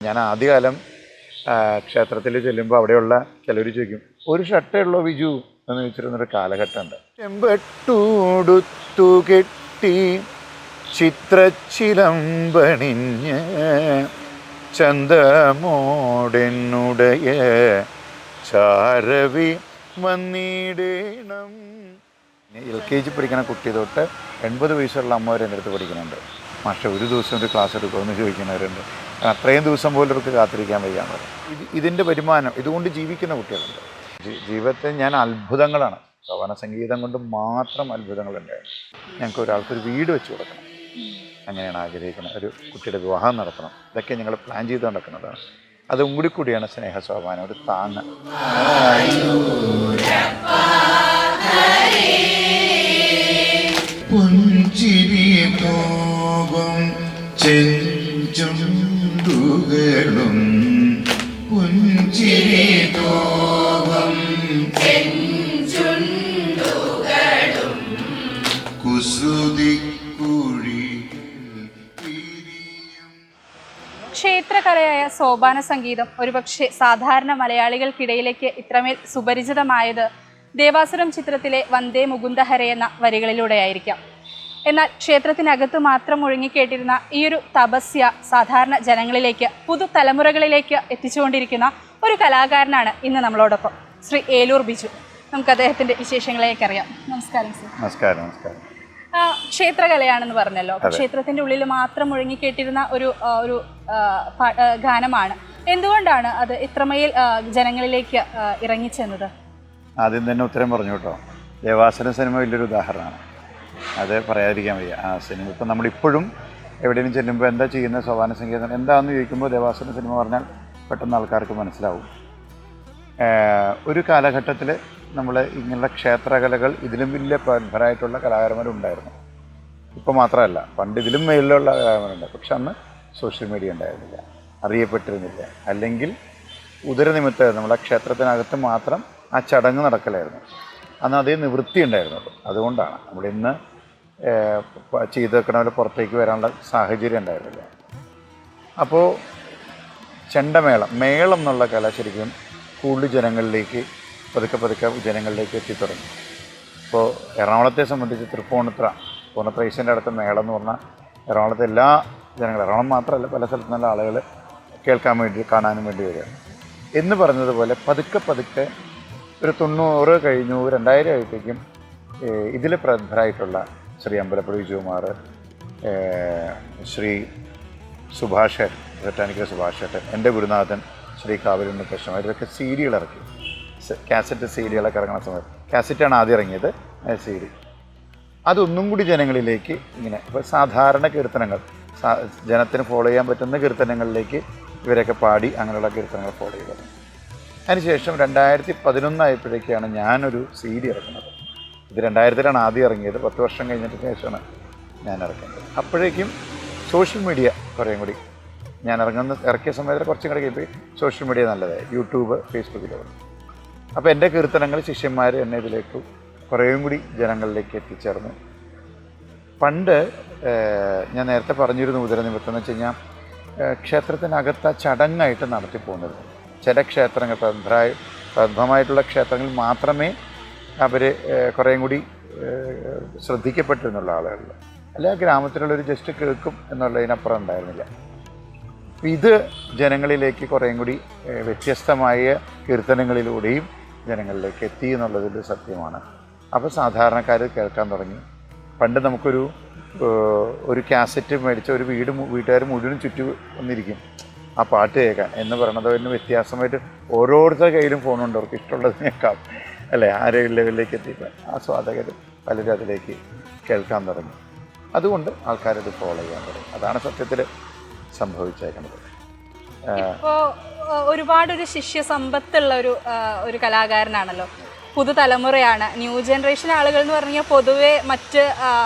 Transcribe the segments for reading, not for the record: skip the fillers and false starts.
ഞാൻ ആദ്യകാലം ക്ഷേത്രത്തിൽ ചെല്ലുമ്പോൾ അവിടെയുള്ള ചിലർ ചോദിക്കും, ഒരു ഷർട്ടേ ഉള്ളോ വിജു എന്ന് ചോദിച്ചിരുന്നൊരു കാലഘട്ടമുണ്ട്. ചെമ്പട്ടൂടുത്തു കെട്ടി ചിത്രച്ചിലമ്പണിഞ്ഞ് ചന്തമോടെന്നുടയ ചാരവി വന്നിടണം. LKG പഠിക്കുന്ന കുട്ടി തൊട്ട് 80 വയസ്സുള്ള അമ്മവരെ എൻ്റെ അടുത്ത് പഠിക്കുന്നുണ്ട്. പക്ഷേ ഒരു ദിവസം ഒരു ക്ലാസ് എടുക്കുമെന്ന് ചോദിക്കുന്നവരുണ്ട്. അത്രയും ദിവസം പോലും അവർക്ക് കാത്തിരിക്കാൻ വയ്യാന്ന് പറയും. ഇതിൻ്റെ വരുമാനം ഇതുകൊണ്ട് ജീവിക്കുന്ന കുട്ടികളുണ്ട്. ജീവിതത്തിൽ ഞാൻ അത്ഭുതങ്ങളാണ്, സോപാന സംഗീതം കൊണ്ട് മാത്രം അത്ഭുതങ്ങളുണ്ടായിരുന്നു. ഞങ്ങൾക്ക് ഒരാൾക്കൊരു വീട് വെച്ച് കൊടുക്കണം, അങ്ങനെയാണ് ആഗ്രഹിക്കുന്നത്. ഒരു കുട്ടിയുടെ വിവാഹം നടത്തണം, ഇതൊക്കെ ഞങ്ങൾ പ്ലാൻ ചെയ്ത് നടക്കുന്നതാണ്. അതും കൂടിയാണ് സ്നേഹ സോപാനം, ഒരു താങ്ങ്. പുഞ്ചിരി തോകും ചെഞ്ചുണ്ടുകളും പുഞ്ചിരി തോകും ചെഞ്ചുണ്ടുകളും കുസുതി കുഴി. ക്ഷേത്രകലയായ സോപാന സംഗീതം ഒരുപക്ഷെ സാധാരണ മലയാളികൾക്കിടയിലേക്ക് ഇത്രമേൽ സുപരിചിതമായത് ദേവാസുരം ചിത്രത്തിലെ വന്ദേ മുകുന്ദഹരെ എന്ന വരികളിലൂടെയായിരിക്കാം. എന്നാൽ ക്ഷേത്രത്തിനകത്ത് മാത്രം ഒഴുങ്ങിക്കേട്ടിരുന്ന ഈയൊരു തപസ്യ സാധാരണ ജനങ്ങളിലേക്ക്, പുതുതലമുറകളിലേക്ക് എത്തിച്ചുകൊണ്ടിരിക്കുന്ന ഒരു കലാകാരനാണ് ഇന്ന് നമ്മളോടൊപ്പം, ശ്രീ ഏലൂർ ബിജു. നമുക്ക് അദ്ദേഹത്തിൻ്റെ വിശേഷങ്ങളിലേക്ക് അറിയാം. നമസ്കാരം സർ. നമസ്കാരം. ക്ഷേത്രകലയാണെന്ന് പറഞ്ഞല്ലോ, ക്ഷേത്രത്തിൻ്റെ ഉള്ളിൽ മാത്രം ഒഴുങ്ങിക്കേട്ടിരുന്ന ഒരു ഗാനമാണ്. എന്തുകൊണ്ടാണ് അത് ഇത്രമേൽ ജനങ്ങളിലേക്ക് ഇറങ്ങിച്ചെന്നത്? ആദ്യം തന്നെ ഉത്തരം പറഞ്ഞു കേട്ടോ. ദേവാസുരം സിനിമ വലിയൊരു ഉദാഹരണമാണ്, അത് പറയാതിരിക്കാൻ വയ്യ. ആ സിനിമ ഇപ്പം നമ്മളിപ്പോഴും എവിടെയെങ്കിലും ചെല്ലുമ്പോൾ എന്താ ചെയ്യുന്ന സോപാന സംഗീതം എന്താണെന്ന് ചോദിക്കുമ്പോൾ ദേവാസുരം സിനിമ പറഞ്ഞാൽ പെട്ടെന്ന് ആൾക്കാർക്ക് മനസ്സിലാവും. ഒരു കാലഘട്ടത്തിൽ നമ്മൾ ഇങ്ങനെയുള്ള ക്ഷേത്രകലകൾ ഇതിലും വലിയ പ്രഗത്ഭരായിട്ടുള്ള കലാകാരന്മാരുണ്ടായിരുന്നു. ഇപ്പോൾ മാത്രമല്ല, പണ്ട് ഇതിലും മേലിലുള്ള കലാകാരന്മാരുണ്ട്. പക്ഷെ അന്ന് സോഷ്യൽ മീഡിയ ഉണ്ടായിരുന്നില്ല, അറിയപ്പെട്ടിരുന്നില്ല. അല്ലെങ്കിൽ ഉദരനിമിത്തം നമ്മളെ ക്ഷേത്രത്തിനകത്ത് മാത്രം ആ ചടങ്ങ് നടക്കലായിരുന്നു. അന്ന് അതേ നിവൃത്തി ഉണ്ടായിരുന്നുള്ളൂ. അതുകൊണ്ടാണ് നമ്മളിന്ന് ചെയ്ത് വെക്കണ പോലെ പുറത്തേക്ക് വരാനുള്ള സാഹചര്യം ഉണ്ടായിരുന്നില്ല. അപ്പോൾ മേളം എന്നുള്ള കല ശരിക്കും കൂടുതൽ ജനങ്ങളിലേക്ക് പതുക്കെ ജനങ്ങളിലേക്ക് എത്തിത്തുടങ്ങി. ഇപ്പോൾ എറണാകുളത്തെ സംബന്ധിച്ച് തൃപ്പൂണിത്തുറ ഈശ്വരൻ്റെ അടുത്ത മേളം എന്ന് പറഞ്ഞാൽ എറണാകുളത്തെ എല്ലാ ജനങ്ങളും, എറണാകുളം മാത്രമല്ല പല സ്ഥലത്തു നിന്നുള്ള ആളുകൾ കേൾക്കാൻ വേണ്ടി കാണാനും വേണ്ടി വരികയാണ്. എന്ന് പറഞ്ഞതുപോലെ പതുക്കെ ഒരു 90 കഴിഞ്ഞു 2000 ആയപ്പോഴേക്കും ഇതിൽ പ്രഗത്ഭരായിട്ടുള്ള ശ്രീ അമ്പലപ്പുഴ വിജയകുമാർ, ശ്രീ സുഭാഷ് ബൊട്ടാനിക്കൽ സുഭാഷ്, എൻ്റെ ഗുരുനാഥൻ ശ്രീ കാവലി കൃഷ്ണൻ, ഇവരൊക്കെ സീഡികൾ ഇറക്കി. കാസറ്റ് സീഡികളൊക്കെ ഇറങ്ങുന്ന സമയത്ത് കാസറ്റാണ് ആദ്യം ഇറങ്ങിയത്, CD. അതൊന്നും കൂടി ജനങ്ങളിലേക്ക് ഇങ്ങനെ ഇപ്പോൾ സാധാരണ കീർത്തനങ്ങൾ, ജനത്തിന് ഫോളോ ചെയ്യാൻ പറ്റുന്ന കീർത്തനങ്ങളിലേക്ക് ഇവരൊക്കെ പാടി അങ്ങനെയുള്ള കീർത്തനങ്ങൾ ഫോളോ ചെയ്തത്. അതിനുശേഷം 2011 ആയപ്പോഴേക്കാണ് ഞാനൊരു CD ഇറക്കുന്നത്. ഇത് 2000-ലാണ് ആദ്യം ഇറങ്ങിയത്. 10 വർഷം കഴിഞ്ഞിട്ട് ശേഷമാണ് ഞാൻ ഇറക്കുന്നത്. അപ്പോഴേക്കും സോഷ്യൽ മീഡിയ കുറേയും കൂടി ഞാൻ ഇറക്കിയ സമയത്ത് കുറച്ചും കൂടെ കഴിയുമ്പോൾ സോഷ്യൽ മീഡിയ നല്ലതായി, യൂട്യൂബ്, ഫേസ്ബുക്കിലൂടെ. അപ്പോൾ എൻ്റെ കീർത്തനങ്ങൾ ശിഷ്യന്മാർ എന്നെ ഇതിലേക്ക് കുറേയും കൂടി ജനങ്ങളിലേക്ക് എത്തിച്ചേർന്നു. പണ്ട് ഞാൻ നേരത്തെ പറഞ്ഞിരുന്നു ഉദരനിമിത്തം എന്ന് വെച്ച് കഴിഞ്ഞാൽ ക്ഷേത്രത്തിനകത്ത് ആ ചടങ്ങായിട്ട് നടത്തി പോകുന്നത്. ചില ക്ഷേത്രങ്ങൾ പ്രഗത്ഭമായിട്ടുള്ള ക്ഷേത്രങ്ങളിൽ മാത്രമേ അവർ കുറേയും കൂടി ശ്രദ്ധിക്കപ്പെട്ടിരുന്നുള്ള ആളുകളിൽ, അല്ലെ ഗ്രാമത്തിലുള്ളൊരു ജസ്റ്റ് കേൾക്കും എന്നുള്ളതിനപ്പുറം ഉണ്ടായിരുന്നില്ല. ഇത് ജനങ്ങളിലേക്ക് കുറേയും കൂടി വ്യത്യസ്തമായ കീർത്തനങ്ങളിലൂടെയും ജനങ്ങളിലേക്ക് എത്തി എന്നുള്ളതിൻ്റെ സത്യമാണ്. അപ്പോൾ സാധാരണക്കാർ കേൾക്കാൻ തുടങ്ങി. പണ്ട് നമുക്കൊരു കാസറ്റ് മേടിച്ച ഒരു വീട്ടുകാർ മുഴുവൻ ചുറ്റി വന്നിരിക്കും ആ പാട്ട് കേൾക്കാൻ എന്ന് പറയണത്. അതിന് വ്യത്യാസമായിട്ട് ഓരോരുത്തരുടെ കയ്യിലും ഫോണുണ്ട്, അവർക്ക് ഇഷ്ടമുള്ളത് കേൾക്കാം, അല്ലേ? ആരെ ലെവലിലേക്ക് എത്തിക്കാൻ ആസ്വാദകർ പലരും അതിലേക്ക് കേൾക്കാൻ തുടങ്ങി. അതുകൊണ്ട് ആൾക്കാരത് ഫോളോ ചെയ്യാൻ തുടങ്ങി. അതാണ് സത്യത്തിൽ സംഭവിച്ചേക്കുന്നത്. ഇപ്പോൾ ഒരുപാടൊരു ശിഷ്യസമ്പത്തുള്ള ഒരു കലാകാരനാണല്ലോ, പുതുതലമുറയാണ്, ന്യൂ ജനറേഷൻ ആളുകൾ എന്ന് പറഞ്ഞാൽ പൊതുവെ മറ്റ്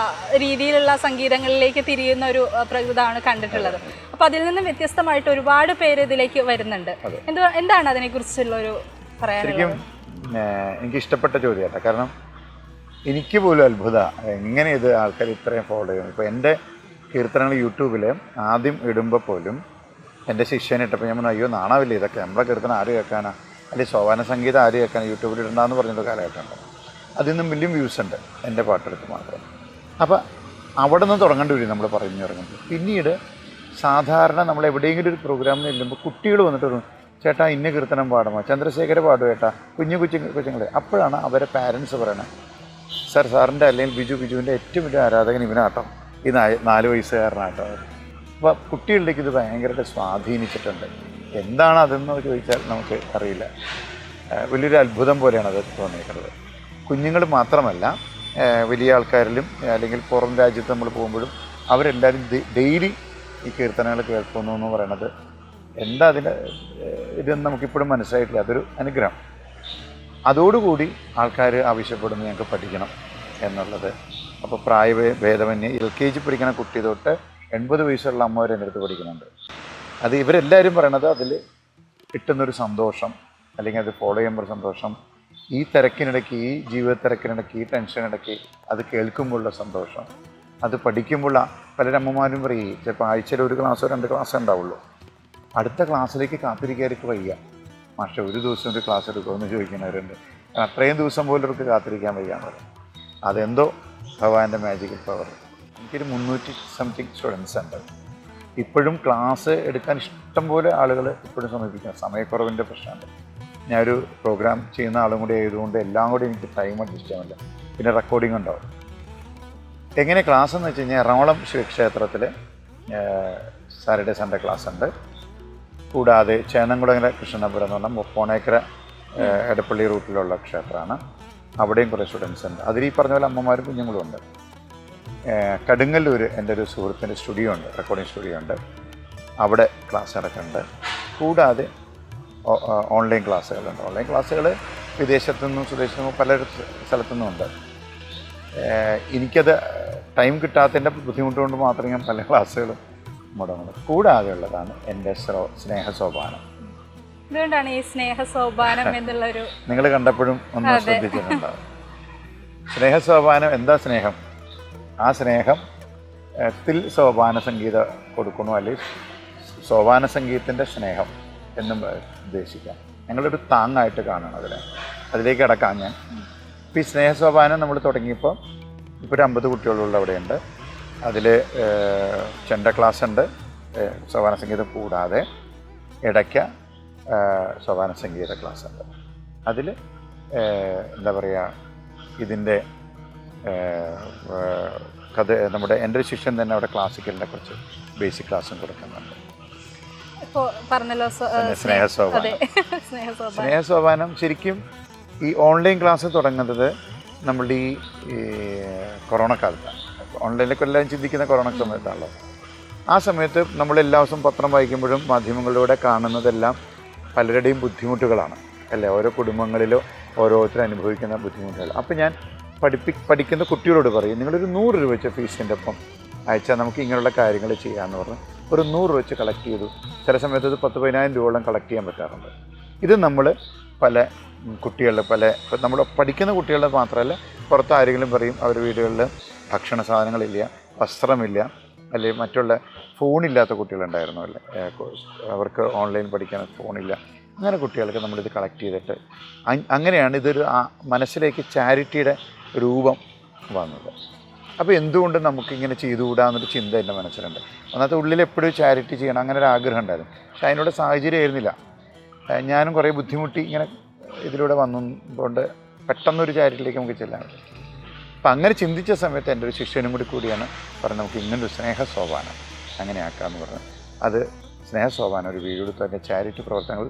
രീതിയിലുള്ള സംഗീതങ്ങളിലേക്ക് തിരിയുന്ന ഒരു പ്രകൃതമാണ് കണ്ടിട്ടുള്ളത്. അപ്പോൾ അതിൽ നിന്നും വ്യത്യസ്തമായിട്ട് ഒരുപാട് പേര് ഇതിലേക്ക് വരുന്നുണ്ട്. എന്താണ് അതിനെക്കുറിച്ചുള്ളൊരു പറയാനുള്ളത്? എനിക്കിഷ്ടപ്പെട്ട ചോദ്യമാണ്. കാരണം എനിക്ക് പോലും അത്ഭുത എങ്ങനെ ഇത് ആൾക്കാർ ഇത്രയും ഫോളോ ചെയ്യും. ഇപ്പോൾ എൻ്റെ കീർത്തനങ്ങൾ യൂട്യൂബിൽ ആദ്യം ഇടുമ്പോൾ പോലും എൻ്റെ ശിഷ്യനിട്ടപ്പോൾ ഞാൻ പറഞ്ഞു അയ്യോ നാണാവില്ലേ ഇതൊക്കെ നമ്മളെ കീർത്തനം ആര് കേൾക്കാനാ, അല്ലെങ്കിൽ സോപാന സംഗീതം ആര് കേൾക്കാനാണ്, യൂട്യൂബിൽ ഇടണ്ടെന്ന് പറഞ്ഞൊരു കാലഘട്ടമുണ്ട്. അതിൽ നിന്നും വലിയ വ്യൂസ് ഉണ്ട് എൻ്റെ പാട്ടെടുത്ത് മാത്രം. അപ്പോൾ അവിടെ നിന്ന് തുടങ്ങേണ്ടി വരും നമ്മൾ പറഞ്ഞു തുടങ്ങുന്നത്. പിന്നീട് സാധാരണ നമ്മൾ എവിടെയെങ്കിലും ഒരു പ്രോഗ്രാമിന് ചെല്ലുമ്പോൾ കുട്ടികൾ വന്നിട്ട് പറയും ചേട്ടാ ഇന്ന കീർത്തനം പാടുമോ, ചന്ദ്രശേഖര പാടുമോ ചേട്ടാ, കുഞ്ഞുങ്ങളെ. അപ്പോഴാണ് അവരെ പാരൻസ് പറയണത് സാറിൻ്റെ അല്ലെങ്കിൽ ബിജുവിൻ്റെ ഏറ്റവും വലിയ ആരാധകൻ ഇവനാട്ടോ, ഈ 4 വയസ്സുകാരനാട്ടോ. അപ്പോൾ കുട്ടികളിലേക്ക് ഇത് ഭയങ്കരമായിട്ട് സ്വാധീനിച്ചിട്ടുണ്ട്. എന്താണ് അതെന്ന് ചോദിച്ചാൽ നമുക്ക് അറിയില്ല. വലിയൊരു അത്ഭുതം പോലെയാണ് അത് തോന്നിയിരിക്കുന്നത്. കുഞ്ഞുങ്ങൾ മാത്രമല്ല, വലിയ ആൾക്കാരിലും അല്ലെങ്കിൽ പുറം രാജ്യത്ത് നമ്മൾ പോകുമ്പോഴും അവരെല്ലാവരും ഡെയിലി ഈ കീർത്തനങ്ങൾ കേൾക്കുന്നു എന്ന് പറയണത് എന്താ അതിൻ്റെ ഇതെന്ന് നമുക്കിപ്പോഴും മനസ്സിലായിട്ടില്ല. അതൊരു അനുഗ്രഹം. അതോടുകൂടി ആൾക്കാർ ആവശ്യപ്പെടുന്നു ഞങ്ങൾക്ക് പഠിക്കണം എന്നുള്ളത്. അപ്പോൾ പ്രായഭേദമന്യേ LKG പഠിക്കുന്ന കുട്ടി തൊട്ട് 80 വയസ്സുള്ള അമ്മ എൻ്റെ അടുത്ത് പഠിക്കുന്നുണ്ട്. അത് ഇവരെല്ലാവരും പറയണത് അതിൽ കിട്ടുന്നൊരു സന്തോഷം, അല്ലെങ്കിൽ അത് ഫോളോ ചെയ്യുമ്പോൾ സന്തോഷം, ഈ തിരക്കിനിടയ്ക്ക്, ഈ ജീവിത തിരക്കിനിടയ്ക്ക്, ഈ ടെൻഷനിടയ്ക്ക് അത് കേൾക്കുമ്പോഴുള്ള സന്തോഷം, അത് പഠിക്കുമ്പോൾ പലരമ്മമാരും പറയും ചിലപ്പോൾ ആഴ്ചയിൽ 1 ക്ലാസ്സോ 2 ക്ലാസ്സോ ഉണ്ടാവുള്ളൂ. അടുത്ത ക്ലാസ്സിലേക്ക് കാത്തിരിക്കാർക്ക് വയ്യ. പക്ഷേ ഒരു ദിവസം ഒരു ക്ലാസ് എടുക്കുമെന്ന് ചോദിക്കുന്നവരുണ്ട്. അത്രയും ദിവസം പോലും അവർക്ക് കാത്തിരിക്കാൻ വയ്യാന്ന് പറയും. അതെന്തോ ഭഗവാന്റെ മാജിക്കൽ പവർ. എനിക്കൊരു 300 സംതിങ് സ്റ്റുഡൻസ് ഉണ്ട്. ഇപ്പോഴും ക്ലാസ് എടുക്കാൻ ഇഷ്ടം പോലെ ആളുകൾ ഇപ്പോഴും സമീപിക്കണം. സമയക്കുറവിൻ്റെ പ്രശ്നമുണ്ട്. ഞാനൊരു പ്രോഗ്രാം ചെയ്യുന്ന ആളും കൂടി ആയതുകൊണ്ട് എല്ലാം കൂടി എനിക്ക് ടൈം അഡ്ജസ്റ്റ് ചെയ്യാൻ പറ്റില്ല. പിന്നെ റെക്കോർഡിംഗ് ഉണ്ടാവും. എങ്ങനെ ക്ലാസ് എന്ന് വെച്ച് കഴിഞ്ഞാൽ എറണാകുളം ശിവക്ഷേത്രത്തിൽ സാറ്റർഡേ സൺഡേ ക്ലാസ് ഉണ്ട്. കൂടാതെ ചേന്നംകുളങ്ങര കൃഷ്ണപുരം എന്ന് പറഞ്ഞാൽ മുപ്പോണേക്കര എടപ്പള്ളി റൂട്ടിലുള്ള ക്ഷേത്രമാണ്. അവിടെയും കുറേ സ്റ്റുഡൻസ് ഉണ്ട്. അതിൽ ഈ പറഞ്ഞ പോലെ അമ്മമാരും കുഞ്ഞുങ്ങളും ഉണ്ട്. കടുങ്ങല്ലൂർ എൻ്റെ ഒരു സുഹൃത്തിൻ്റെ സ്റ്റുഡിയോ ഉണ്ട്, റെക്കോർഡിംഗ് സ്റ്റുഡിയോ ഉണ്ട്. അവിടെ ക്ലാസ് നടക്കുന്നുണ്ട്. കൂടാതെ ഓൺലൈൻ ക്ലാസ്സുകളുണ്ട്. ഓൺലൈൻ ക്ലാസ്സുകൾ വിദേശത്തു നിന്നും സ്വദേശത്തു നിന്നും പല സ്ഥലത്തു നിന്നുമുണ്ട്. എനിക്കത് ടൈം കിട്ടാത്തതിൻ്റെ ബുദ്ധിമുട്ട് കൊണ്ട് മാത്രമേ ഞാൻ പല ക്ലാസ്സുകളും മുടങ്ങുന്നത്. കൂടാതെ ഉള്ളതാണ് എൻ്റെ സ്നേഹസോപാനം. ഇതുകൊണ്ടാണ് ഈ സ്നേഹസോപാനം എന്നുള്ളൊരു നിങ്ങൾ കണ്ടപ്പോഴും ഒന്ന് ശ്രദ്ധിച്ചിട്ടുണ്ടാവും. സ്നേഹസോപാനം എന്താ സ്നേഹം? ആ സ്നേഹത്തിൽ സോപാന സംഗീതം കൊടുക്കണോ, അല്ലെങ്കിൽ സോപാന സംഗീതത്തിൻ്റെ സ്നേഹം എന്നും ഉദ്ദേശിക്കാം. ഞങ്ങളൊരു താങ്ങായിട്ട് കാണണം അതിലേക്ക് കിടക്കാം ഞാൻ. ഇപ്പോൾ ഈ സ്നേഹസോപാനം നമ്മൾ തുടങ്ങിയപ്പോൾ ഇപ്പോൾ ഒരു 50 കുട്ടികളുള്ള അവിടെയുണ്ട്. അതിൽ ചെണ്ട ക്ലാസ് ഉണ്ട്, സോപാന സംഗീതം കൂടാതെ ഇടയ്ക്ക സോപാന സംഗീത ക്ലാസ് ഉണ്ട്. അതിൽ എന്താ പറയുക, ഇതിൻ്റെ നമ്മുടെ എൻ്റെ ഒരു ശിഷ്യൻ തന്നെ അവിടെ ക്ലാസിക്കലിൻ്റെ കുറച്ച് ബേസിക് ക്ലാസ്സും കൊടുക്കുന്നുണ്ട്. സ്നേഹസോപാനം ശരിക്കും ഈ ഓൺലൈൻ ക്ലാസ് തുടങ്ങുന്നത് നമ്മളുടെ ഈ കൊറോണ കാലത്താണ്. ഓൺലൈനിലേക്ക് എല്ലാം ചിന്തിക്കുന്ന കൊറോണ സമയത്താണല്ലോ. ആ സമയത്ത് നമ്മൾ എല്ലാ ദിവസവും പത്രം വായിക്കുമ്പോഴും മാധ്യമങ്ങളിലൂടെ കാണുന്നതെല്ലാം പലരുടെയും ബുദ്ധിമുട്ടുകളാണ് അല്ലേ, ഓരോ കുടുംബങ്ങളിലോ ഓരോരുത്തരും അനുഭവിക്കുന്ന ബുദ്ധിമുട്ടുകൾ. അപ്പോൾ ഞാൻ പഠിക്കുന്ന കുട്ടികളോട് പറയും, നിങ്ങളൊരു 100 രൂപ വെച്ച ഫീസിൻ്റെ ഒപ്പം അയച്ചാൽ നമുക്ക് ഇങ്ങനെയുള്ള കാര്യങ്ങൾ ചെയ്യാമെന്ന് പറഞ്ഞ് ഒരു 100 രൂപ വെച്ച് കളക്ട് ചെയ്തു. ചില സമയത്ത് അത് 10-15 രൂപയോളം കളക്ട് ചെയ്യാൻ പറ്റാറുണ്ട്. ഇത് നമ്മൾ പല കുട്ടികളുടെ നമ്മൾ പഠിക്കുന്ന കുട്ടികളുടെ മാത്രമല്ല, പുറത്ത് ആരെങ്കിലും പറയും അവർ വീടുകളിൽ ഭക്ഷണ സാധനങ്ങളില്ല, വസ്ത്രമില്ല, അല്ലെങ്കിൽ മറ്റുള്ള ഫോണില്ലാത്ത കുട്ടികളുണ്ടായിരുന്നു അല്ലേ, അവർക്ക് ഓൺലൈൻ പഠിക്കാൻ ഫോണില്ല. അങ്ങനെ കുട്ടികൾക്ക് നമ്മളിത് കളക്ട് ചെയ്തിട്ട് അങ്ങനെയാണ് ഇതൊരു മനസ്സിലേക്ക് ചാരിറ്റിയുടെ രൂപം വന്നത്. അപ്പോൾ എന്തുകൊണ്ട് നമുക്കിങ്ങനെ ചെയ്തുകൂടാന്നൊരു ചിന്ത എൻ്റെ മനസ്സിലുണ്ട്. ഒന്നാമത്തെ ഉള്ളിൽ എപ്പോഴും ചാരിറ്റി ചെയ്യണം അങ്ങനെ ഒരു ആഗ്രഹം ഉണ്ടായിരുന്നു. പക്ഷെ അതിനോട് സാഹചര്യം ആയിരുന്നില്ല. ഞാനും കുറേ ബുദ്ധിമുട്ടി ഇങ്ങനെ ഇതിലൂടെ വന്നതുകൊണ്ട് പെട്ടെന്നൊരു ചാരിറ്റിയിലേക്ക് നമുക്ക് ചെല്ലാൻ പറ്റും. അപ്പം അങ്ങനെ ചിന്തിച്ച സമയത്ത് എൻ്റെ ഒരു ശിഷ്യനും കൂടിയാണ് പറഞ്ഞത് നമുക്ക് ഇങ്ങനൊരു സ്നേഹസോപാനം അങ്ങനെ ആക്കാമെന്ന് പറഞ്ഞു. അത് സ്നേഹസോപാനം ഒരു വീടെടുത്ത് അതിൻ്റെ ചാരിറ്റി പ്രവർത്തനങ്ങൾ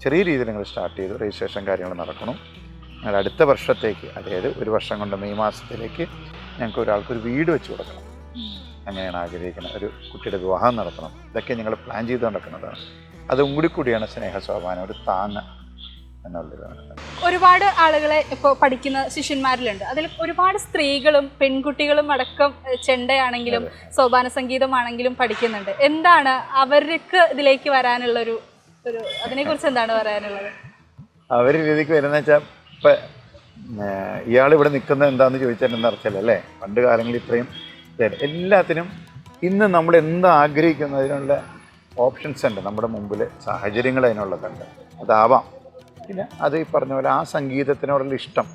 ചെറിയ രീതിയിൽ ഞങ്ങൾ സ്റ്റാർട്ട് ചെയ്തു. രജിസ്ട്രേഷൻ കാര്യങ്ങൾ നടക്കണം. ഞങ്ങൾ അടുത്ത വർഷത്തേക്ക്, അതായത് 1 വർഷം കൊണ്ട് മെയ് മാസത്തിലേക്ക് ഞങ്ങൾക്ക് ഒരാൾക്കൊരു വീട് വെച്ച് കൊടുക്കണം. അങ്ങനെയാണ് ആഗ്രഹിക്കുന്നത്. ഒരു കുട്ടിയുടെ വിവാഹം നടത്തണം. ഇതൊക്കെ ഞങ്ങൾ പ്ലാൻ ചെയ്ത് നടക്കുന്നതാണ്. അതും കൂടിയാണ് സ്നേഹസോപാനം, ഒരു താങ്ങ് എന്നുള്ളതാണ്. ഒരുപാട് ആളുകളെ ഇപ്പോൾ പഠിക്കുന്ന ശിഷ്യന്മാരിലുണ്ട്. അതിൽ ഒരുപാട് സ്ത്രീകളും പെൺകുട്ടികളും അടക്കം ചെണ്ടയാണെങ്കിലും സോപാന സംഗീതമാണെങ്കിലും പഠിക്കുന്നുണ്ട്. എന്താണ് അവർക്ക് ഇതിലേക്ക് വരാനുള്ളൊരു അതിനെക്കുറിച്ച് എന്താണ് പറയാനുള്ളത്? അവർ ഇതിലേക്ക് വരുന്ന വെച്ചാൽ ഇപ്പം ഇയാളിവിടെ നിൽക്കുന്നത് എന്താണെന്ന് ചോദിച്ചാൽ എന്താ അർത്ഥമല്ലേ, പണ്ട് കാലങ്ങളിൽ ഇത്രയും എല്ലാത്തിനും ഇന്ന് നമ്മൾ എന്താ ആഗ്രഹിക്കുന്നതിനുള്ള ഓപ്ഷൻസ് ഉണ്ട് നമ്മുടെ മുമ്പിൽ, സാഹചര്യങ്ങൾ അതിനുള്ളതുണ്ട്. അതാവാം. പിന്നെ അത് ഈ പറഞ്ഞ പോലെ ആ സംഗീതത്തിനോടുള്ള ഇഷ്ടം,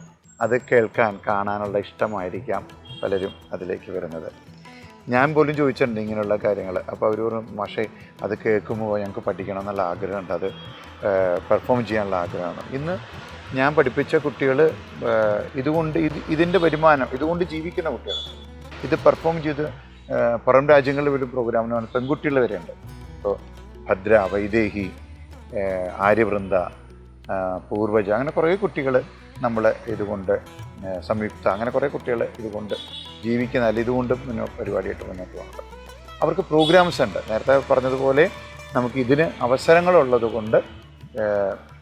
അത് കേൾക്കാൻ കാണാനുള്ള ഇഷ്ടമായിരിക്കാം പലരും അതിലേക്ക് വരുന്നത്. ഞാൻ പോലും ചോദിച്ചിട്ടുണ്ട് ഇങ്ങനെയുള്ള കാര്യങ്ങൾ. അപ്പോൾ അവർ പറഞ്ഞു, മാഷേ അത് കേൾക്കുമ്പോൾ ഞങ്ങൾക്ക് പഠിക്കണം എന്നുള്ള ആഗ്രഹമുണ്ട്, അത് പെർഫോം ചെയ്യാനുള്ള ആഗ്രഹമാണ്. ഇന്ന് ഞാൻ പഠിപ്പിച്ച കുട്ടികൾ ഇതുകൊണ്ട് ഇതിൻ്റെ വരുമാനം, ഇതുകൊണ്ട് ജീവിക്കുന്ന കുട്ടികൾ. ഇത് പെർഫോം ചെയ്ത് പുറം രാജ്യങ്ങളിൽ ഒരു പ്രോഗ്രാമിനാണ് പെൺകുട്ടികൾ വരെയുണ്ട്. ഇപ്പോൾ ഭദ്ര, വൈദേഹി, ആര്യവൃന്ദ, പൂർവജ, അങ്ങനെ കുറേ കുട്ടികൾ നമ്മൾ ഇതുകൊണ്ട്, സംയുക്ത, അങ്ങനെ കുറേ കുട്ടികൾ ഇതുകൊണ്ട് ജീവിക്കുന്ന, അല്ലെങ്കിൽ ഇതുകൊണ്ട് പരിപാടിയായിട്ട് മുന്നോട്ട് പോകുന്നുണ്ട്. അവർക്ക് പ്രോഗ്രാംസ് ഉണ്ട്. നേരത്തെ പറഞ്ഞതുപോലെ നമുക്ക് ഇതിന് അവസരങ്ങളുള്ളത് കൊണ്ട്,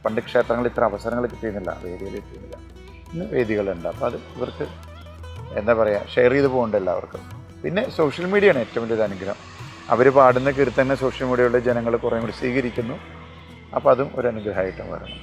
പണ്ട് ക്ഷേത്രങ്ങളിൽ ഇത്ര അവസരങ്ങൾ കിട്ടിയിരുന്നില്ല, വേദികളിൽ കിട്ടിയിരുന്നില്ല. ഇന്ന് വേദികളുണ്ട്. അപ്പോൾ അത് ഇവർക്ക് എന്താ പറയുക, ഷെയർ ചെയ്ത് പോകേണ്ട എല്ലാവർക്കും. പിന്നെ സോഷ്യൽ മീഡിയയാണ് ഏറ്റവും വലിയൊരു അനുഗ്രഹം. അവർ പാടുന്ന കീർത്തന സോഷ്യൽ മീഡിയയിലെ ജനങ്ങൾ കുറേ കൂടി സ്വീകരിക്കുന്നു. അപ്പോൾ അതും ഒരു അനുഗ്രഹമായിട്ടും വരണം.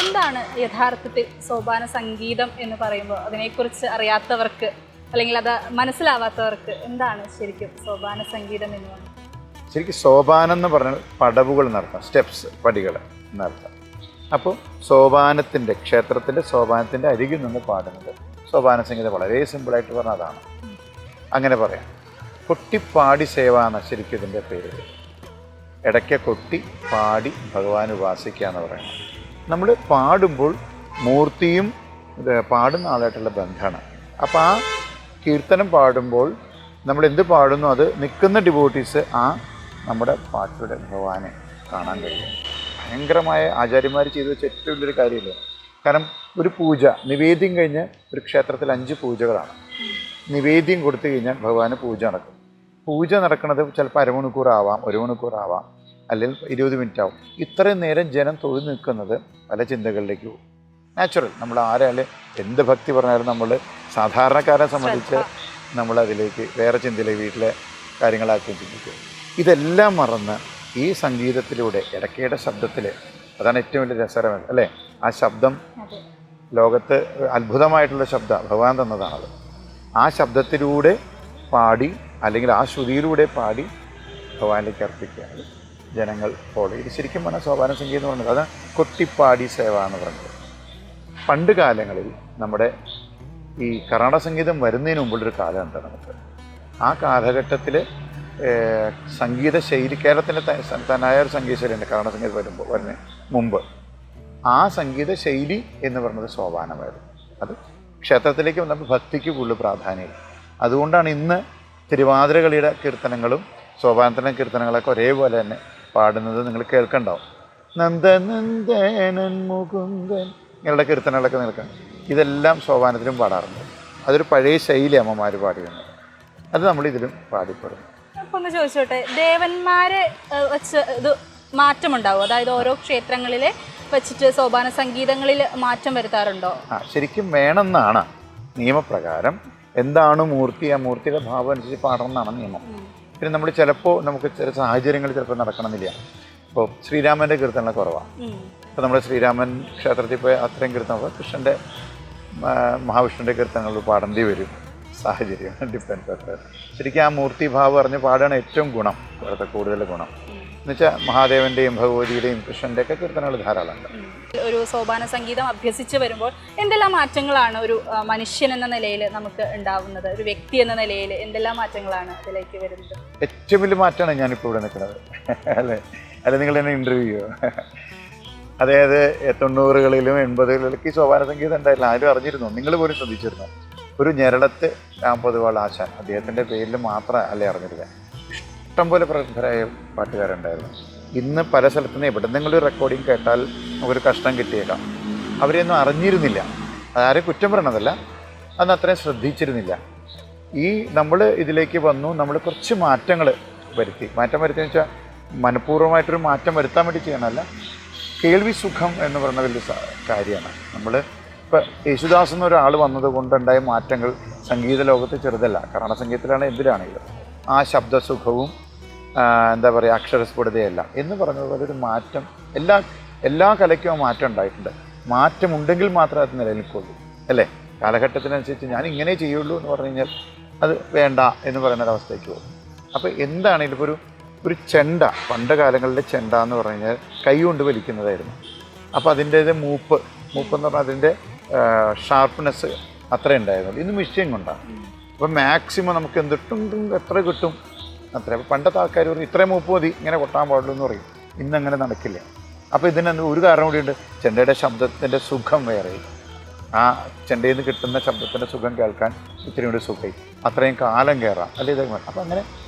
എന്താണ് യഥാർത്ഥത്തിൽ സോപാന സംഗീതം എന്ന് പറയുമ്പോൾ അതിനെക്കുറിച്ച് അറിയാത്തവർക്ക് അല്ലെങ്കിൽ അത് മനസ്സിലാവാത്തവർക്ക് എന്താണ് ശരിക്കും സോപാന സംഗീതം എന്ന് പറയുന്നത്? ശരിക്കും സോപാനം എന്ന് പറഞ്ഞാൽ പടവുകൾ നടത്താം, സ്റ്റെപ്സ്, പടികൾ നടത്താം. അപ്പോൾ സോപാനത്തിൻ്റെ, ക്ഷേത്രത്തിൻ്റെ സോപാനത്തിൻ്റെ അരികിൽ നിന്ന് പാടുന്നത് സോപാന സംഗീതം. വളരെ സിമ്പിളായിട്ട് പറഞ്ഞാൽ അതാണ്. അങ്ങനെ പറയാം. കൊട്ടിപ്പാടി സേവ എന്ന ശരിക്കും ഇതിൻ്റെ പേര്. ഇടയ്ക്ക് കൊട്ടി പാടി ഭഗവാൻ ഉപാസിക്കുക എന്ന് പറയുന്നത്. നമ്മൾ പാടുമ്പോൾ മൂർത്തിയും പാടുന്ന ആളായിട്ടുള്ള ബന്ധമാണ്. അപ്പോൾ ആ കീർത്തനം പാടുമ്പോൾ നമ്മൾ എന്ത് പാടുന്നു അത് നിൽക്കുന്ന ഡിവോട്ടീസ് ആ നമ്മുടെ പാട്ടിലൂടെ ഭഗവാനെ കാണാൻ കഴിയും. ഭയങ്കരമായ ആചാര്യന്മാർ ചെയ്തു വെച്ച ഏറ്റവും വലിയൊരു കാര്യമില്ല. കാരണം ഒരു പൂജ, നിവേദ്യം കഴിഞ്ഞ് ഒരു ക്ഷേത്രത്തിൽ 5 പൂജകളാണ്. നിവേദ്യം കൊടുത്തു കഴിഞ്ഞാൽ ഭഗവാന് പൂജ നടക്കും. പൂജ നടക്കുന്നത് ചിലപ്പോൾ അരമണിക്കൂറാവാം, 1 മണിക്കൂറാവാം, അല്ലെങ്കിൽ 20 മിനിറ്റ് ആവും. ഇത്രയും നേരം ജനം തൊഴിൽ നിൽക്കുന്നത് പല ചിന്തകളിലേക്ക് പോകും. നാച്ചുറൽ. നമ്മൾ ആരായാലും എന്ത് ഭക്തി പറഞ്ഞാലും നമ്മൾ സാധാരണക്കാരെ സംബന്ധിച്ച് നമ്മളതിലേക്ക് വേറെ ചിന്തയിലേക്ക് വീട്ടിലെ കാര്യങ്ങളാക്കി ചിന്തിക്കും. ഇതെല്ലാം മറന്ന് ഈ സംഗീതത്തിലൂടെ ഇടയ്ക്കയുടെ ശബ്ദത്തിൽ, അതാണ് ഏറ്റവും വലിയ രസകരം അല്ലേ? ആ ശബ്ദം ലോകത്ത് അത്ഭുതമായിട്ടുള്ള ശബ്ദം ഭഗവാൻ തന്നതാണത്. ആ ശബ്ദത്തിലൂടെ പാടി അല്ലെങ്കിൽ ആ ശ്രുതിയിലൂടെ പാടി ഭഗവാനിലേക്ക് അർപ്പിക്കുകയാണ് ജനങ്ങൾ ഫോളോ. ഇത് ശരിക്കും പറഞ്ഞാൽ സോപാന സംഗീതം എന്ന് പറഞ്ഞത് അതാണ് കൊട്ടിപ്പാടി സേവ എന്ന് പറഞ്ഞത്. പണ്ട് കാലങ്ങളിൽ നമ്മുടെ ഈ കർണാടക സംഗീതം വരുന്നതിന് മുമ്പുള്ളൊരു കാലമുണ്ട് നമുക്ക്. ആ കാലഘട്ടത്തിൽ സംഗീത ശൈലി, കേരളത്തിൻ്റെ തനായ ഒരു സംഗീത ശൈലിയുണ്ട് കർണാടക സംഗീതം വരുന്നതിന് മുമ്പ്. ആ സംഗീത ശൈലി എന്ന് പറയുന്നത് സോപാനമായിരുന്നു. അത് ക്ഷേത്രത്തിലേക്ക് വന്നപ്പോൾ ഭക്തിക്ക് കൂടുതൽ പ്രാധാന്യം. അതുകൊണ്ടാണ് ഇന്ന് തിരുവാതിരകളിയുടെ കീർത്തനങ്ങളും സോപാനത്തിൻ്റെ കീർത്തനങ്ങളൊക്കെ ഒരേപോലെ തന്നെ പാടുന്നത് നിങ്ങൾ കേൾക്കണ്ടാവും. നന്ദനന്ദനൻ മുകുന്ദൻ ഇങ്ങനെയുള്ള കീർത്തനങ്ങളൊക്കെ നിൽക്കണം. ഇതെല്ലാം സോപാനത്തിലും പാടാറുണ്ട്. അതൊരു പഴയ ശൈലി അമ്മമാർ പാടിയുണ്ട്. അത് നമ്മളിതിലും പാടിപ്പെടും. അപ്പോൾ ഒന്ന് ചോദിച്ചോട്ടെ, ദേവന്മാരെ വെച്ച് ഇത് മാറ്റമുണ്ടാവും? അതായത് ഓരോ ക്ഷേത്രങ്ങളിൽ വെച്ചിട്ട് സോപാന സംഗീതങ്ങളിൽ മാറ്റം വരുത്താറുണ്ടോ? ശരിക്കും വേണമെന്നാണ് നിയമപ്രകാരം. എന്താണ് മൂർത്തി, ആ മൂർത്തിയുടെ ഭാവം അനുസരിച്ച് പാടണം എന്നാണ് നിയമം. പിന്നെ നമ്മൾ ചിലപ്പോൾ നമുക്ക് ചില സാഹചര്യങ്ങളിൽ ചിലപ്പോൾ നടക്കണമെന്നില്ല. ഇപ്പോൾ ശ്രീരാമൻ്റെ കീർത്തനങ്ങൾ കുറവാണ്. ഇപ്പോൾ നമ്മൾ ശ്രീരാമൻ ക്ഷേത്രത്തിൽ പോയി അത്രയും കീർത്തനം, കൃഷ്ണൻ്റെ മഹാവിഷ്ണുവിൻ്റെ കീർത്തനങ്ങൾ പാടേണ്ടി വരും. സാഹചര്യം ഡിപ്പെൻഡ്. ശരിക്കും ആ മൂർത്തിഭാവം അറിഞ്ഞ് പാടുകയാണ് ഏറ്റവും ഗുണം, അവിടുത്തെ കൂടുതൽ ഗുണം. എന്നുവെച്ചാൽ മഹാദേവൻ്റെയും ഭഗവതിയുടെയും കൃഷ്ണൻ്റെയൊക്കെ കീർത്തനങ്ങൾ ധാരാളമുണ്ട്. ഒരു സോപാന സംഗീതം അഭ്യസിച്ച് വരുമ്പോൾ എന്തെല്ലാം മാറ്റങ്ങളാണ് ഒരു മനുഷ്യൻ എന്ന നിലയിൽ നമുക്ക് ഉണ്ടാവുന്നത്? ഒരു വ്യക്തി എന്ന നിലയിൽ എന്തെല്ലാം മാറ്റങ്ങളാണ് അതിലേക്ക് വരുന്നത്? ഏറ്റവും വലിയ മാറ്റമാണ് ഞാനിപ്പോൾ ഇവിടെ നിൽക്കുന്നത്. അല്ലെ നിങ്ങൾ എന്നെ ഇൻ്റർവ്യൂ ചെയ്യുമോ? അതായത് 90കളിലും 80കളിലൊക്കെ ഈ സോപാന സംഗീതം ഉണ്ടായില്ല. ആരും അറിഞ്ഞിരുന്നു? നിങ്ങൾ പോലും ശ്രദ്ധിച്ചിരുന്നു? ഒരു ഞെരളത്ത് രാംപൊതുവാൾ ആശാൻ, അദ്ദേഹത്തിൻ്റെ പേരിൽ മാത്രം അല്ലേ അറിഞ്ഞിരുന്നത്. ഇഷ്ടംപോലെ പ്രഗത്ഭരായ പാട്ടുകാരുണ്ടായിരുന്നു. ഇന്ന് പല സ്ഥലത്തുനിന്ന് എവിടെന്നെങ്കിലും റെക്കോർഡിങ് കേട്ടാൽ നമുക്കൊരു കഷ്ടം കിട്ടിയേക്കാം. അവരെയൊന്നും അറിഞ്ഞിരുന്നില്ല. അതാരും കുറ്റം പറയണതല്ല, അന്ന് അത്രയും ശ്രദ്ധിച്ചിരുന്നില്ല. ഈ നമ്മൾ ഇതിലേക്ക് വന്നു, നമ്മൾ കുറച്ച് മാറ്റങ്ങൾ വരുത്തി. മാറ്റം വരുത്തിയെന്ന് വെച്ചാൽ മനഃപൂർവ്വമായിട്ടൊരു മാറ്റം വരുത്താൻ വേണ്ടി ചെയ്യണമല്ല. കേൾവി സുഖം എന്ന് പറയുന്ന വലിയ കാര്യമാണ്. നമ്മൾ ഇപ്പോൾ യേശുദാസ് എന്നൊരാൾ വന്നത് കൊണ്ടുണ്ടായ മാറ്റങ്ങൾ സംഗീത ലോകത്ത് ചെറുതല്ല. കർണാടക സംഗീതത്തിലാണ് എന്തിനാണെങ്കിലും ആ ശബ്ദസുഖവും എന്താ പറയുക അക്ഷരസ്ഫുടതയല്ല എന്ന് പറഞ്ഞതുപോലെ ഒരു മാറ്റം എല്ലാ കലയ്ക്കും ആ മാറ്റം ഉണ്ടായിട്ടുണ്ട്. മാറ്റമുണ്ടെങ്കിൽ മാത്രമേ അത് നിലനിൽക്കുള്ളൂ, അല്ലേ? കാലഘട്ടത്തിനനുസരിച്ച് ഞാൻ ഇങ്ങനെ ചെയ്യുള്ളൂ എന്ന് പറഞ്ഞു കഴിഞ്ഞാൽ അത് വേണ്ട എന്ന് പറയുന്നൊരവസ്ഥയ്ക്ക് പോകും. അപ്പോൾ എന്താണെങ്കിലും ഇപ്പോൾ ഒരു ചെണ്ട, പണ്ട് കാലങ്ങളിലെ ചെണ്ട എന്ന് പറഞ്ഞു കഴിഞ്ഞാൽ കൈ കൊണ്ട് വലിക്കുന്നതായിരുന്നു. അപ്പോൾ അതിൻ്റേത് മൂപ്പെന്ന് പറഞ്ഞാൽ അതിൻ്റെ ഷാർപ്പ്നെസ് അത്ര ഉണ്ടായിരുന്നു. ഇന്ന് മെഷീൻ കൊണ്ടാണ്. അപ്പോൾ മാക്സിമം നമുക്ക് എത്ര കിട്ടും അത്ര. അപ്പോൾ പണ്ടത്തെ ആൾക്കാർ പറയും ഇത്രയും മൂപ്പ് മതി, ഇങ്ങനെ കൊട്ടാൻ പാടുള്ളൂ എന്ന് പറയും. ഇന്നങ്ങനെ നടക്കില്ല. അപ്പോൾ ഇതിന് ഒരു കാരണം കൂടിയുണ്ട്. ചെണ്ടയുടെ ശബ്ദത്തിൻ്റെ സുഖം വേറെ, ആ ചെണ്ടയിൽ നിന്ന് കിട്ടുന്ന ശബ്ദത്തിൻ്റെ സുഖം കേൾക്കാൻ ഇത്തിരി കൂടി സുഖമായി, അത്രയും കാലം കയറാം, അല്ലെ? ഇതൊക്കെ വേണം. അപ്പോൾ അങ്ങനെ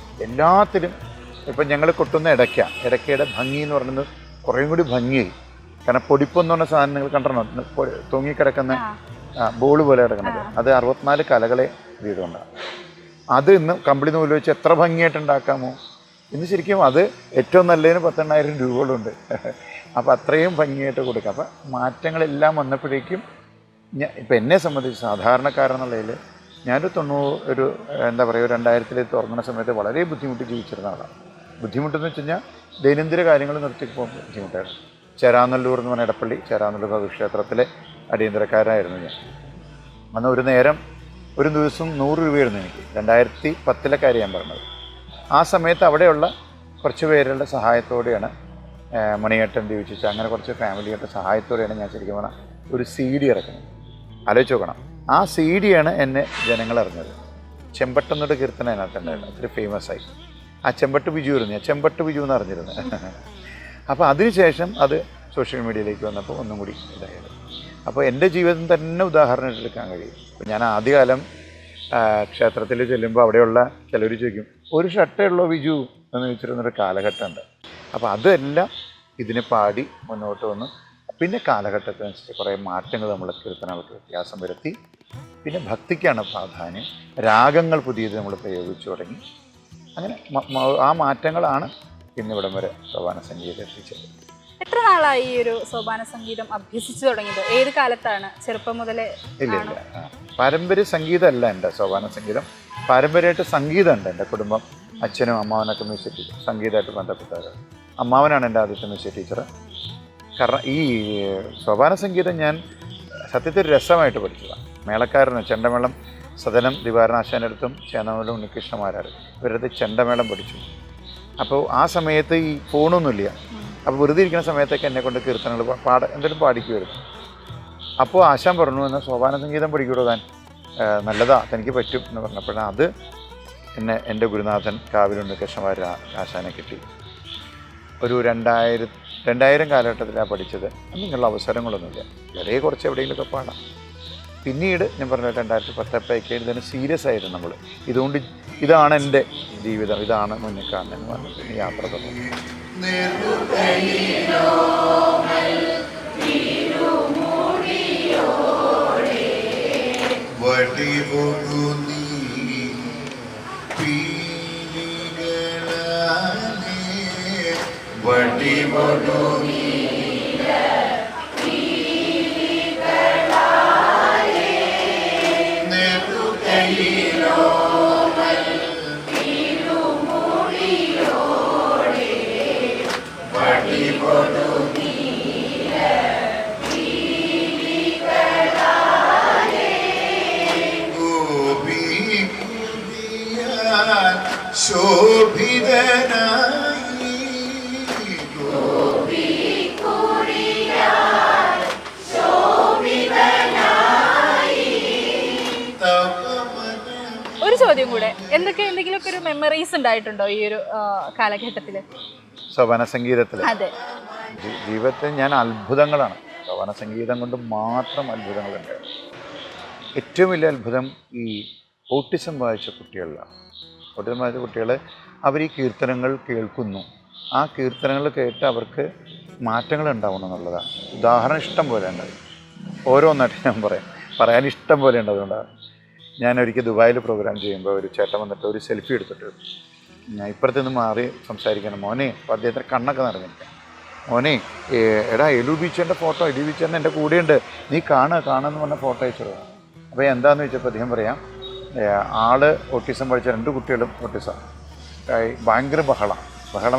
എല്ലാത്തിലും ഇപ്പം ഞങ്ങൾ കൊട്ടുന്ന ഇടയ്ക്കയുടെ ഭംഗി എന്ന് പറയുന്നത് കുറേയും കൂടി ഭംഗിയായി. കാരണം പൊടിപ്പെന്ന് പറഞ്ഞ സാധനങ്ങൾ കണ്ടിട്ടുണ്ടോ? തൂങ്ങിക്കിടക്കുന്ന ബോൾ പോലെ കിടക്കുന്നത്, അത് 64 കലകളെ വീടുകൊണ്ടാണ്. അത് ഇന്ന് കമ്പിളി നൂല് വെച്ച് എത്ര ഭംഗിയായിട്ട് ഉണ്ടാക്കാമോ? ഇന്ന് ശരിക്കും അത് ഏറ്റവും നല്ലതിന് 10,000 രൂപകളുണ്ട്. അപ്പോൾ അത്രയും ഭംഗിയായിട്ട് കൊടുക്കാം. അപ്പം മാറ്റങ്ങളെല്ലാം വന്നപ്പോഴേക്കും ഇപ്പം എന്നെ സംബന്ധിച്ച് സാധാരണക്കാരെന്നുള്ളതിൽ ഞാനൊരു 2000 തുടങ്ങുന്ന സമയത്ത് വളരെ ബുദ്ധിമുട്ട് ജീവിച്ചിരുന്ന ആളാണ്. ബുദ്ധിമുട്ടെന്ന് വെച്ച് കഴിഞ്ഞാൽ ദൈനംദിന കാര്യങ്ങൾ നിർത്തി പോകുമ്പോൾ ബുദ്ധിമുട്ടായിരുന്നു. ചേരാനല്ലൂർ എന്ന് പറഞ്ഞ ഇടപ്പള്ളി ചേരാനല്ലൂർ ഭഗവക്ഷേത്രത്തിലെ അടിയന്തരക്കാരായിരുന്നു ഞാൻ. അന്ന് ഒരു ദിവസം 100 രൂപയായിരുന്നു എനിക്ക്. 2010 കാര്യം ഞാൻ പറഞ്ഞത്. ആ സമയത്ത് അവിടെയുള്ള കുറച്ച് പേരുടെ സഹായത്തോടെയാണ് മണിയേട്ടൻ ജീവിച്ചിട്ട് അങ്ങനെ കുറച്ച് ഫാമിലിയുടെ സഹായത്തോടെയാണ് ഞാൻ ശരിക്കും പറഞ്ഞാൽ ഒരു CD ഇറക്കുന്നത്. ആലോചിച്ച് നോക്കണം. ആ CD ആണ് എന്നെ ജനങ്ങൾ അറിഞ്ഞത്. ചെമ്പട്ടെന്നൊരു കീർത്തനം അതിനകത്തുണ്ടായിരുന്നു, ഒത്തിരി ഫേമസ് ആയി. ആ ചെമ്പട്ട് ബിജു ആയിരുന്നു, ഞാൻ ചെമ്പട്ട് ബിജു എന്ന് അറിഞ്ഞിരുന്നത്. അപ്പോൾ അതിനുശേഷം അത് സോഷ്യൽ മീഡിയയിലേക്ക് വന്നപ്പോൾ ഒന്നും കൂടി ഇതായത്. അപ്പോൾ എൻ്റെ ജീവിതം തന്നെ ഉദാഹരണം എടുക്കാൻ കഴിയും. അപ്പോൾ ഞാൻ ആദ്യകാലം ക്ഷേത്രത്തിൽ ചെല്ലുമ്പോൾ അവിടെയുള്ള ചിലർ ചോദിക്കും ഒരു ഷർട്ടേ ഉള്ളോ ബിജു എന്ന് ചോദിച്ചിരുന്നൊരു കാലഘട്ടമുണ്ട്. അപ്പോൾ അതെല്ലാം ഇതിനെ പാടി മുന്നോട്ട് വന്നു. പിന്നെ കാലഘട്ടത്തിനനുസരിച്ച് കുറേ മാറ്റങ്ങൾ നമ്മൾ കീർത്തനങ്ങൾക്ക് വ്യത്യാസം വരുത്തി. പിന്നെ ഭക്തിക്കാണ് പ്രാധാന്യം, രാഗങ്ങൾ പുതിയത് നമ്മൾ പ്രയോഗിച്ചു തുടങ്ങി. അങ്ങനെ ആ മാറ്റങ്ങളാണ് ഇന്നിവിടം വരെ സോപാന സംഗീതം എത്തിച്ചത്. എത്ര നാളായി ഈ ഒരു സോപാന സംഗീതം അഭ്യസിച്ചു തുടങ്ങിയത്? ഏത് കാലത്താണ്? ചെറുപ്പം മുതലേ? ഇല്ല, പാരമ്പര്യ സംഗീതമല്ല എൻ്റെ സോപാന സംഗീതം. പാരമ്പര്യമായിട്ട് സംഗീതമുണ്ട്. എൻ്റെ കുടുംബം, അച്ഛനും അമ്മാവനൊക്കെ മ്യൂസിക് ടീച്ചർ, സംഗീതമായിട്ട് ബന്ധപ്പെട്ടവർ. അമ്മാവനാണ് എൻ്റെ ആദ്യത്തെ മ്യൂസിക് ടീച്ചർ. കാരണം ഈ സോപാന സംഗീതം ഞാൻ സത്യത്തിൽ രസമായിട്ട് പഠിച്ചതാണ്. മേളക്കാരന് ചെണ്ടമേളം സദനം ദിവാരനാശാൻ്റെ അടുത്തും ചേന്നമേളം ഉണ്ണികൃഷ്ണമാരാർ ഇവരുടെ ചെണ്ടമേളം പഠിച്ചു. അപ്പോൾ ആ സമയത്ത് ഈ ഫോണൊന്നുമില്ല. അപ്പോൾ വെറുതെ ഇരിക്കുന്ന സമയത്തൊക്കെ എന്നെ കൊണ്ട് കീർത്തനങ്ങൾ എന്തെങ്കിലും പാടിക്കുമായിരുന്നു. അപ്പോൾ ആശാൻ പറഞ്ഞു എന്നാൽ സോപാന സംഗീതം പഠിക്കൂടോ താൻ, നല്ലതാ, തനിക്ക് പറ്റും എന്ന് പറഞ്ഞപ്പോഴാണ് അത് എൻ്റെ ഗുരുനാഥൻ കാവിൽ ഉണ്ണികൃഷ്ണമാർ ആശാനെ കിട്ടി. ഒരു 2000 കാലഘട്ടത്തിലാണ് പഠിച്ചത്. അന്നിങ്ങനെയുള്ള അവസരങ്ങളൊന്നുമില്ല, വളരെ കുറച്ച് എവിടെയെങ്കിലുമൊക്കെ പാടാം. പിന്നീട് ഞാൻ പറഞ്ഞ 2010 ഇതിന് സീരിയസ് ആയിരുന്നു നമ്മൾ. ഇതുകൊണ്ട് ഇതാണ് എൻ്റെ ജീവിതം, ഇതാണ് മുന്നിൽ കാണുന്നതെന്ന് പറഞ്ഞിട്ട് യാത്ര തുടങ്ങി. ഒരു ചോദ്യം കൂടെ, എന്തെങ്കിലുമൊക്കെ ഒരു മെമ്മറീസ് ഉണ്ടായിട്ടുണ്ടോ ഈ ഒരു കാലഘട്ടത്തിൽ സോപാന സംഗീതത്തിൽ? അതെ, ജീവിതത്തിൽ ഞാൻ അത്ഭുതങ്ങളാണ്, സോപാന സംഗീതം കൊണ്ട് മാത്രം അത്ഭുതങ്ങളുണ്ട്. ഏറ്റവും വലിയ അത്ഭുതം ഈ ഓട്ടിസം ബാധിച്ച കുട്ടികളിലാണ്. ഓട്ടിസം ബാധിച്ച കുട്ടികൾ അവർ ഈ കീർത്തനങ്ങൾ കേൾക്കുന്നു, ആ കീർത്തനങ്ങൾ കേട്ട് അവർക്ക് മാറ്റങ്ങൾ ഉണ്ടാവണം എന്നുള്ളതാണ്. ഉദാഹരണം ഇഷ്ടം പോലെ ഉണ്ട്. ഓരോന്നായിട്ട് ഞാൻ പറയാൻ ഇഷ്ടം പോലെ ഉണ്ട്. അതുകൊണ്ടാണ് ഞാൻ ഒരിക്കൽ ദുബായിൽ പ്രോഗ്രാം ചെയ്യുമ്പോൾ ഒരു ചേട്ടൻ വന്നിട്ട് ഒരു സെൽഫി എടുത്തിട്ട് ഞാൻ ഇപ്പുറത്ത് നിന്ന് മാറി സംസാരിക്കണം. മോനെ, അപ്പോൾ അദ്ദേഹത്തിന് കണ്ണൊക്കെ നിറഞ്ഞിരിക്കാം. മോനെ, എടാ എലു ബീച്ചറിൻ്റെ ഫോട്ടോ, എലു ബീച്ചറിൻ്റെ എൻ്റെ കൂടെയുണ്ട്, നീ കാണുമെന്ന് പറഞ്ഞ ഫോട്ടോ അയച്ചത്. അപ്പോൾ എന്താണെന്ന് ചോദിച്ചപ്പോൾ അദ്ദേഹം പറയാം, ആള് ഓട്ടിസം പഠിച്ച 2 കുട്ടികളും ഓട്ടിസം. ഭയങ്കര ബഹളം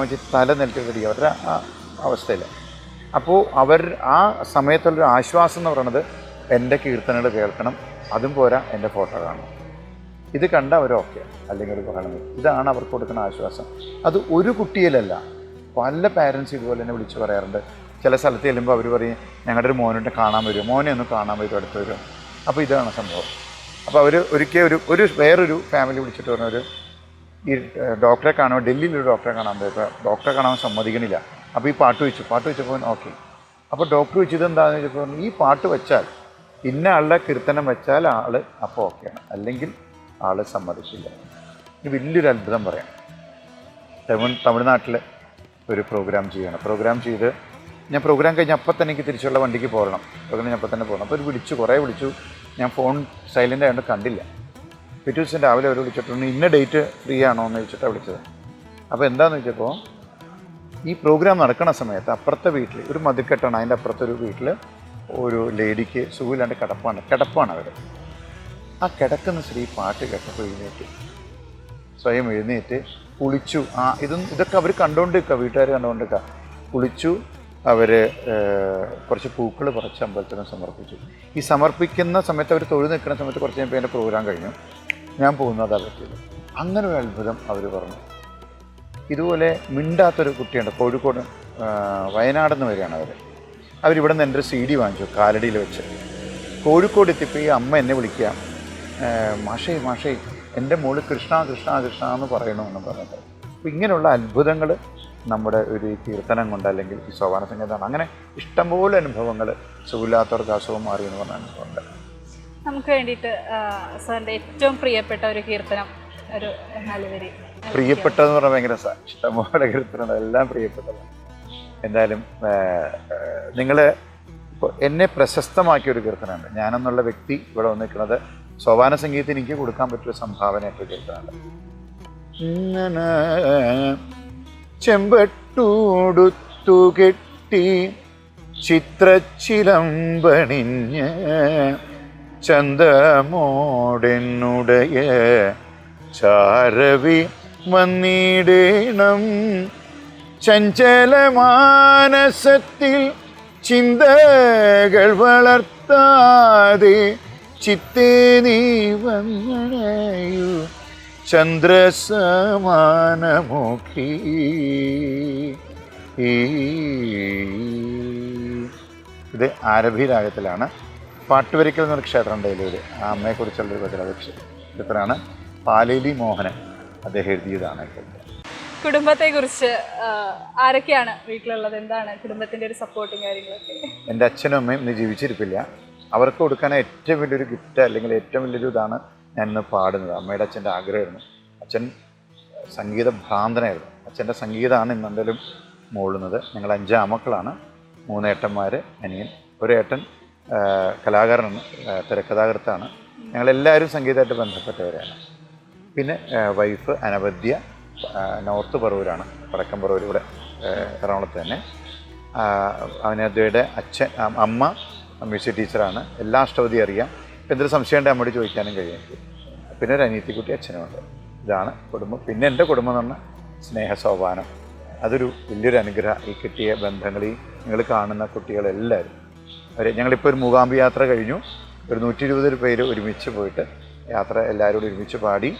വെച്ച് തല നിലത്ത് കടിക്കുക അവരുടെ ആ അവസ്ഥയിൽ. അപ്പോൾ അവർ ആ സമയത്തുള്ളൊരു ആശ്വാസം എന്ന് പറയുന്നത് എൻ്റെ കീർത്തനകൾ കേൾക്കണം, അതും പോരാ എൻ്റെ ഫോട്ടോ കാണണം. ഇത് കണ്ട അവർ ഓക്കെ, അല്ലെങ്കിൽ ഒരു ബഹളം. ഇതാണ് അവർക്ക് കൊടുക്കുന്ന ആശ്വാസം. അത് ഒരു കുട്ടിയിലല്ല, പല പാരൻസ് ഇതുപോലെ തന്നെ വിളിച്ച് പറയാറുണ്ട്. ചില സ്ഥലത്ത് ചെല്ലുമ്പോൾ അവർ പറയും, ഞങ്ങളുടെ ഒരു മോനെ കാണാൻ വരുമോ, മോനെ ഒന്ന് കാണാൻ വരുമോ, അടുത്ത് വരുമോ. അപ്പോൾ ഇതാണ് സംഭവം. അപ്പോൾ അവർ ഒരിക്കൽ വേറൊരു ഫാമിലി വിളിച്ചിട്ട് പറഞ്ഞൊരു ഈ ഡോക്ടറെ കാണാൻ, ഡൽഹിയിലൊരു ഡോക്ടറെ കാണാൻ പോയപ്പോൾ ഡോക്ടറെ കാണാൻ സമ്മതിക്കണില്ല. അപ്പോൾ ഈ പാട്ട് വെച്ചപ്പോൾ ഓക്കെ. അപ്പോൾ ഡോക്ടർ വെച്ചത് എന്താണെന്ന് വെച്ചപ്പോൾ ഈ പാട്ട് വെച്ചാൽ, ഇന്ന ആളുടെ കീർത്തനം വെച്ചാൽ ആൾ അപ്പോൾ ഓക്കെയാണ്, അല്ലെങ്കിൽ ആൾ സമ്മതിക്കില്ല. ഇത് വലിയൊരു അത്ഭുതം പറയാം. തമിഴ്നാട്ടിൽ ഒരു പ്രോഗ്രാം പ്രോഗ്രാം ചെയ്ത് ഞാൻ പ്രോഗ്രാം കഴിഞ്ഞ് അപ്പം തന്നെ എനിക്ക് തിരിച്ചുള്ള വണ്ടിക്ക് പോകണം. പ്രോഗ്രാം കഴിഞ്ഞ് അപ്പം തന്നെ പോകണം. അപ്പോൾ കുറേ വിളിച്ചു. ഞാൻ ഫോൺ സൈലൻ്റ് ആയതുകൊണ്ട് കണ്ടില്ല. പിറ്റേ ദിവസം രാവിലെ അവർ വിളിച്ചിട്ടുണ്ട്, ഇന്ന ഡേറ്റ് ഫ്രീ ആണോ എന്ന് ചോദിച്ചിട്ടാണ് വിളിച്ചത്. അപ്പോൾ എന്താണെന്ന് വെച്ചപ്പോൾ ഈ പ്രോഗ്രാം നടക്കുന്ന സമയത്ത് അപ്പുറത്തെ വീട്ടിൽ ഒരു മതിക്കെട്ടാണ്, അതിൻ്റെ അപ്പുറത്തൊരു വീട്ടിൽ ഒരു ലേഡിക്ക് സുഖമില്ലാണ്ട് കിടപ്പാണ് അവർ. ആ കിടക്കുന്ന സ്ത്രീ പാട്ട് കേട്ടപ്പോൾ സ്വയം എഴുന്നേറ്റ് കുളിച്ചു. ഇതൊക്കെ അവർ കണ്ടുകൊണ്ടിരിക്കുക, വീട്ടുകാർ കണ്ടുകൊണ്ടിരിക്കുക. കുളിച്ചു. അവർ കുറച്ച് പൂക്കൾ പറിച്ച് അമ്പലത്തിന് സമർപ്പിച്ചു. ഈ സമർപ്പിക്കുന്ന സമയത്ത് അവർ തൊഴിൽ നിൽക്കുന്ന സമയത്ത് കുറച്ച് കഴിയുമ്പോൾ എൻ്റെ പ്രോഗ്രാം കഴിഞ്ഞു, ഞാൻ പോകുന്നതാണ് പറ്റിയത്. അങ്ങനെ ഒരു അത്ഭുതം അവർ പറഞ്ഞു. ഇതുപോലെ മിണ്ടാത്തൊരു കുട്ടിയുണ്ട്, കോഴിക്കോട് വയനാട് നിന്ന് വരികയാണ് അവരിവിടെ നിന്ന് എൻ്റെ CD വാങ്ങിച്ചു കാലടിയിൽ വെച്ച്. കോഴിക്കോട് എത്തിയപ്പോൾ ഈ അമ്മ എന്നെ വിളിക്കുക, മാഷേ എൻ്റെ മോള് കൃഷ്ണ എന്ന് പറയണമെന്ന് പറഞ്ഞിട്ട്. അപ്പോൾ ഇങ്ങനെയുള്ള അത്ഭുതങ്ങൾ നമ്മുടെ ഒരു കീർത്തനം കൊണ്ട്, അല്ലെങ്കിൽ ഈ സോപാന സംഗീതമാണ്. അങ്ങനെ ഇഷ്ടംപോലെ അനുഭവങ്ങൾ, സുഖമില്ലാത്തവർക്ക് അസുഖം മാറി എന്ന് പറഞ്ഞ അനുഭവമുണ്ട്. നമുക്ക് വേണ്ടിയിട്ട് സാറിൻ്റെ ഏറ്റവും പ്രിയപ്പെട്ട ഒരു കീർത്തനം, ഒരു 4 വരി. പ്രിയപ്പെട്ടതെന്ന് പറഞ്ഞാൽ ഭയങ്കര ഇഷ്ടംപോലെ കീർത്തനം, എല്ലാം പ്രിയപ്പെട്ടതാണ്. എന്തായാലും നിങ്ങൾ ഇപ്പോൾ എന്നെ പ്രശസ്തമാക്കിയൊരു കീർത്തനമുണ്ട്. ഞാനെന്നുള്ള വ്യക്തി ഇവിടെ വന്നിരിക്കുന്നത് സോപാന സംഗീതത്തിന് എനിക്ക് കൊടുക്കാൻ പറ്റിയ സംഭാവനയായിട്ടൊരു കീർത്തനമുണ്ട്. ചെമ്പട്ടൂടുത്തു കെട്ടി ചിത്രച്ചിലമ്പണിഞ്ഞ് ചന്തമോടെന്നുടയ ചാരവി വന്നിടേണം ചഞ്ചലമാനസത്തിൽ ചിന്തകൾ വളർത്താതെ ചിത്തേ നീ വന്നണയു ചന്ദ്രസമാനമുഖി. ഇത് ആരഭി രാഗത്തിലാണ്. പാട്ടുവരിക്കൽ എന്നൊരു ക്ഷേത്രം ഡൽഹിയിൽ, ആ അമ്മയെക്കുറിച്ചുള്ളൊരു ചിത്രമാണ്. പാലേലി മോഹനൻ അദ്ദേഹം എഴുതിയതാണ്. കുടുംബത്തെക്കുറിച്ച് ആരൊക്കെയാണ് വീട്ടിലുള്ളത്, എന്താണ് കുടുംബത്തിൻ്റെ ഒരു സപ്പോർട്ടും കാര്യങ്ങളൊക്കെ? എൻ്റെ അച്ഛനും അമ്മയും ഇന്ന് ജീവിച്ചിരിപ്പില്ല. അവർക്ക് കൊടുക്കാൻ ഏറ്റവും വലിയൊരു ഗിഫ്റ്റ്, അല്ലെങ്കിൽ ഏറ്റവും വലിയൊരു ഇതാണ് ഞാൻ ഇന്ന് പാടുന്നത്. അമ്മയുടെ അച്ഛൻ്റെ ആഗ്രഹമായിരുന്നു. അച്ഛൻ സംഗീത ഭ്രാന്തനായിരുന്നു. അച്ഛൻ്റെ സംഗീതമാണ് ഇന്ന് എന്തായാലും മൂളുന്നത്. ഞങ്ങൾ 5 ആമക്കളാണ്, 3 ഏട്ടന്മാർ, അനിയൻ. ഒരു ഏട്ടൻ കലാകാരനാണ്, തിരക്കഥാകൃത്താണ്. ഞങ്ങളെല്ലാവരും സംഗീതമായിട്ട് ബന്ധപ്പെട്ടവരാണ്. പിന്നെ വൈഫ് അനവദ്യ നോർത്ത് പറവൂരാണ്, വടക്കൻ പറവൂർ, ഇവിടെ എറണാകുളത്ത് തന്നെ. അനവദ്യയുടെ അമ്മ മ്യൂസിക് ടീച്ചറാണ്. എല്ലാ അഷ്ടപതി അറിയാം. എന്തൊരു സംശയം ഉണ്ടെങ്കിൽ അമ്മയോട് ചോദിക്കാനും കഴിയും. പിന്നെ ഒരു അനിയത്തിക്കുട്ടി അച്ഛനുമുണ്ട്. ഇതാണ് കുടുംബം. പിന്നെ എൻ്റെ കുടുംബം എന്ന് പറഞ്ഞാൽ സ്നേഹസോപാനം. അതൊരു വലിയൊരു അനുഗ്രഹം. ഈ കിട്ടിയ ബന്ധങ്ങൾ, ഈ നിങ്ങൾ കാണുന്ന കുട്ടികളെല്ലാവരും ഞങ്ങളിപ്പോൾ ഒരു മൂകാംബി യാത്ര കഴിഞ്ഞു. ഒരു 120 പേര് ഒരുമിച്ച് പോയിട്ട് യാത്ര എല്ലാവരും ഒരുമിച്ച് പാടി.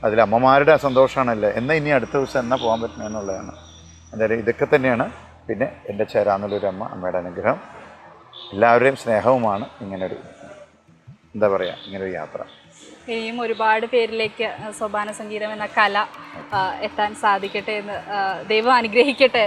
അതിൽ അമ്മമാരുടെ സന്തോഷമാണല്ലോ, എന്നാൽ ഇനി അടുത്ത ദിവസം എന്നാ പോകാൻ പറ്റുന്നതെന്നുള്ളതാണ്. എന്തായാലും ഇതൊക്കെ തന്നെയാണ്. പിന്നെ എൻ്റെ ചേരാന്നുള്ളൊരു അമ്മയുടെ അനുഗ്രഹം, എല്ലാവരുടെയും സ്നേഹവുമാണ് ഇങ്ങനൊരു, എന്താ പറയുക, ഇങ്ങനൊരു യാത്ര. ഇനിയും ഒരുപാട് പേരിലേക്ക് സോപാന സംഗീതം എന്ന കല എത്താൻ സാധിക്കട്ടെ എന്ന് ദൈവം അനുഗ്രഹിക്കട്ടെ.